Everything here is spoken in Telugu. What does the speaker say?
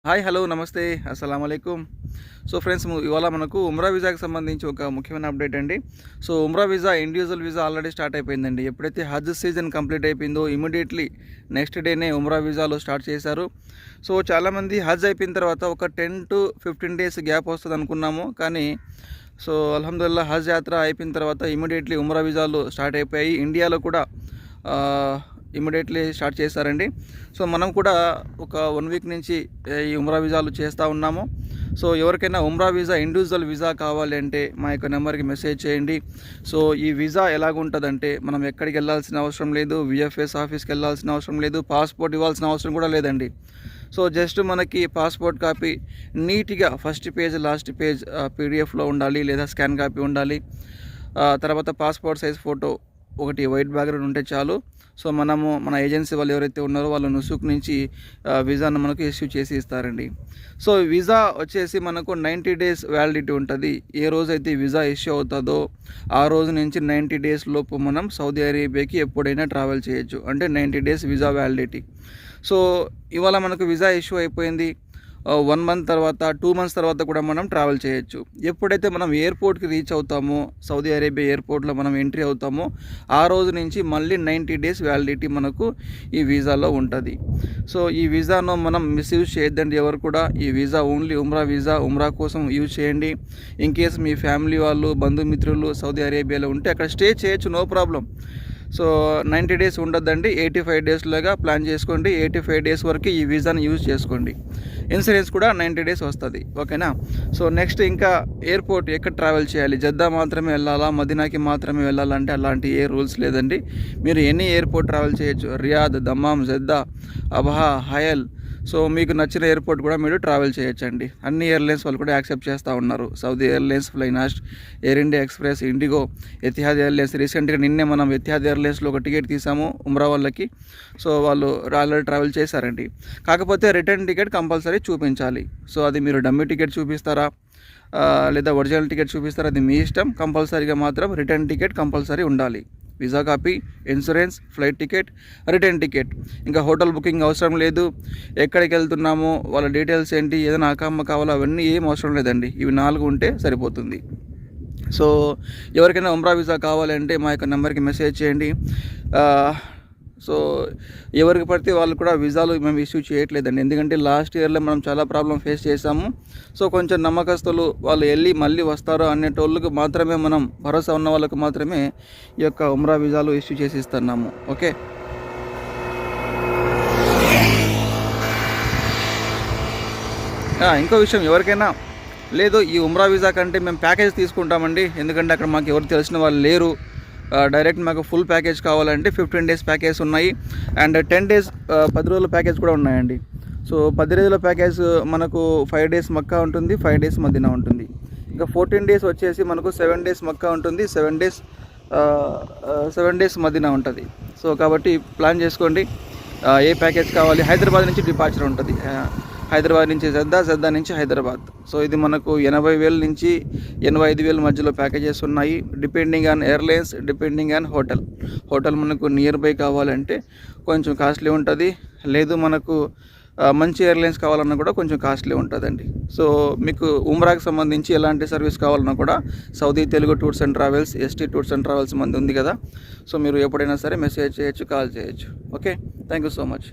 హాయ్, హలో, నమస్తే, అస్సలాముఅలైకుం. సో ఫ్రెండ్స్, ఇవాళ మనకు ఉమ్రా వీసాకి సంబంధించి ఒక ముఖ్యమైన అప్డేట్ అండి. సో ఉమ్రా visa, individual visa already start అయిపోయిందండి. ఎప్పుడైతే హజ్ సీజన్ కంప్లీట్ అయిపోయిందో ఇమీడియట్లీ నెక్స్ట్ డేనే ఉమ్రా వీసాలో స్టార్ట్ చేశారు. సో చాలామంది హజ్ అయిపోయిన తర్వాత ఒక 10 to 15 డేస్ గ్యాప్ వస్తుంది అనుకున్నాము. కానీ సో అల్హమ్దులిల్లాహ్ హజ్ యాత్ర అయిపోయిన తర్వాత ఇమీడియట్లీ ఉమ్రా వీసాలు స్టార్ట్ అయిపోయాయి. ఇండియాలో కూడా ఇమీడియట్లీ స్టార్ట్ చేశారండి. సో మనం కూడా ఒక 1 వీక్ నుంచి ఈ ఉమ్రా వీసాలు చేస్తూ ఉన్నాము. సో ఎవరికైనా ఉమ్రా వీసా, ఇండివిజువల్ వీసా కావాలి అంటే మా యొక్క నెంబర్కి మెసేజ్ చేయండి. సో ఈ వీసా ఎలాగుంటుందంటే మనం ఎక్కడికి వెళ్ళాల్సిన అవసరం లేదు, విఎఫ్ఎస్ ఆఫీస్కి వెళ్ళాల్సిన అవసరం లేదు, పాస్పోర్ట్ ఇవ్వాల్సిన అవసరం కూడా లేదండి. సో జస్ట్ మనకి పాస్పోర్ట్ కాపీ నీట్గా ఫస్ట్ పేజ్ లాస్ట్ పేజ్ పీడిఎఫ్లో ఉండాలి, లేదా స్కాన్ కాపీ ఉండాలి. తర్వాత పాస్పోర్ట్ సైజ్ ఫోటో ఒకటి వైట్ బ్యాక్గ్రౌండ్ ఉంటే చాలు. సో మన ఏజెన్సీ వాళ్ళు ఎవరైతే ఉన్నారో వాళ్ళు నుసుక్ నుంచి వీసాను మనకు ఇష్యూ చేసి ఇస్తారండి. సో వీసా వచ్చేసి మనకు 90 డేస్ వ్యాలిడిటీ ఉంటుంది. ఏ రోజైతే వీసా ఇష్యూ అవుతుందో ఆ రోజు నుంచి 90 డేస్ లోపు మనం సౌదీ అరేబియాకి ఎప్పుడైనా ట్రావెల్ చేయొచ్చు. అంటే 90 డేస్ వీసా వ్యాలిడిటీ. సో ఇవాళ మనకు వీసా ఇష్యూ అయిపోయింది, 1 మంత్ తర్వాత, 2 మంత్స్ తర్వాత కూడా మనం ట్రావెల్ చేయొచ్చు. ఎప్పుడైతే మనం ఎయిర్పోర్ట్కి రీచ్ అవుతామో, సౌదీ అరేబియా ఎయిర్పోర్ట్లో మనం ఎంట్రీ అవుతామో ఆ రోజు నుంచి మళ్ళీ 90 డేస్ వ్యాలిడిటీ మనకు ఈ వీసాలో ఉంటుంది. సో ఈ వీసాను మనం మిస్యూజ్ చేయొద్దండి ఎవరు కూడా. ఈ వీసా ఓన్లీ ఉమ్రా వీసా, ఉమ్రా కోసం యూజ్ చేయండి. ఇన్ కేస్ మీ ఫ్యామిలీ వాళ్ళు, బంధుమిత్రులు సౌదీ అరేబియాలో ఉంటే అక్కడ స్టే చేయొచ్చు, నో ప్రాబ్లం. సో 90 డేస్ ఉండొద్దండి, 85 డేస్లాగా ప్లాన్ చేసుకోండి. 85 డేస్ వరకు ఈ వీసాని యూజ్ చేసుకోండి. ఇన్సూరెన్స్ కూడా 90 డేస్ వస్తుంది, ఓకేనా. సో నెక్స్ట్ ఇంకా ఎయిర్పోర్ట్ ఎక్కడ ట్రావెల్ చేయాలి, జద్దా మాత్రమే వెళ్ళాలా, మదీనాకి మాత్రమే వెళ్ళాలంటే అలాంటి ఏ రూల్స్ లేదండి. మీరు ఎనీ ఎయిర్పోర్ట్ ట్రావెల్ చేయొచ్చు, రియాద్, దమ్మాం, జద్దా, అబహా, హయల్. సో మీకు నచ్చిన ఎయిర్పోర్ట్ కూడా మీరు ట్రావెల్ చేయొచ్చండి. అన్ని ఎయిర్లైన్స్ వాళ్ళు కూడా యాక్సెప్ట్ చేస్తూ ఉన్నారు. Saudi airlines, flynas, Air India Express, IndiGo, Etihad airlines. రీసెంట్గా నిన్నే మనం ఎతిహాద్ ఎయిర్లైన్స్లో ఒక టికెట్ తీసాము ఉమ్రా వాళ్ళకి. సో వాళ్ళు ఆల్రెడీ ట్రావెల్ చేశారండి. కాకపోతే రిటర్న్ టికెట్ కంపల్సరీ చూపించాలి. సో అది మీరు డమ్మీ టికెట్ చూపిస్తారా లేదా ఒరిజినల్ టికెట్ చూపిస్తారా, అది మీ ఇష్టం. కంపల్సరీగా మాత్రం రిటర్న్ టికెట్ కంపల్సరీ ఉండాలి. Visa copy, insurance, flight ticket, return ticket. ఇంకా హోటల్ బుకింగ్ అవసరం లేదు. ఎక్కడికి వెళ్తున్నామో వాళ్ళ డీటెయిల్స్ ఏంటి, ఏదైనా అకమ్మ కావాలో అవన్నీ ఏం అవసరం లేదండి. ఇవి 4 ఉంటే సరిపోతుంది. సో ఎవరికైనా ఉమ్రా వీసా కావాలంటే మా యొక్క నెంబర్కి మెసేజ్ చేయండి. సో ఎవరికి పడితే వాళ్ళు కూడా వీసాలు మేము ఇష్యూ చేయట్లేదండి. ఎందుకంటే లాస్ట్ ఇయర్లో మనం చాలా ప్రాబ్లం ఫేస్ చేసాము. సో కొంచెం నమ్మకస్తులు వాళ్ళు వెళ్ళి మళ్ళీ వస్తారు అనేటోళ్ళకి మాత్రమే, మనం భరోసా ఉన్న వాళ్ళకు మాత్రమే ఈ యొక్క ఉమ్రా వీసాలు ఇష్యూ చేసి ఇస్తున్నాము, ఓకే. ఇంకో విషయం, ఎవరికైనా లేదు ఈ ఉమ్రా వీసా కంటే మేము ప్యాకేజ్ తీసుకుంటామండి, ఎందుకంటే అక్కడ మాకు ఎవరు తెలిసిన వాళ్ళు లేరు, డైరెక్ట్ మాకు ఫుల్ ప్యాకేజ్ కావాలంటే 15 డేస్ ప్యాకేజ్ ఉన్నాయి. అండ్ 10 డేస్ 10 రోజుల ప్యాకేజ్ కూడా ఉన్నాయండి. సో 10 రోజుల ప్యాకేజ్ మనకు 5 డేస్ మక్కా ఉంటుంది, 5 డేస్ మదీనా ఉంటుంది. ఇంకా 14 డేస్ వచ్చేసి మనకు 7 డేస్ మక్కా ఉంటుంది, 7 డేస్ మదీనా ఉంటుంది. సో కాబట్టి ప్లాన్ చేసుకోండి ఏ ప్యాకేజ్ కావాలి. హైదరాబాద్ నుంచి డిపార్చర్ ఉంటుంది, హైదరాబాద్ నుంచి జద్దా, జద్దా నుంచి హైదరాబాద్. సో ఇది మనకు 80,000 నుంచి 85,000 మధ్యలో ప్యాకేజెస్ ఉన్నాయి. Depending on airlines, depending on hotel మనకు నియర్ బై కావాలంటే కొంచెం కాస్ట్లీ ఉంటుంది. లేదు మనకు మంచి ఎయిర్లైన్స్ కావాలన్నా కూడా కొంచెం కాస్ట్లీ ఉంటుందండి. సో మీకు ఉమ్రాకి సంబంధించి ఎలాంటి సర్వీస్ కావాలన్నా కూడా Saudi Telugu tours and travels, ST tours and travels మంది ఉంది కదా. సో మీరు ఎప్పుడైనా సరే మెసేజ్ చేయొచ్చు, కాల్ చేయొచ్చు, okay. Thank you so much.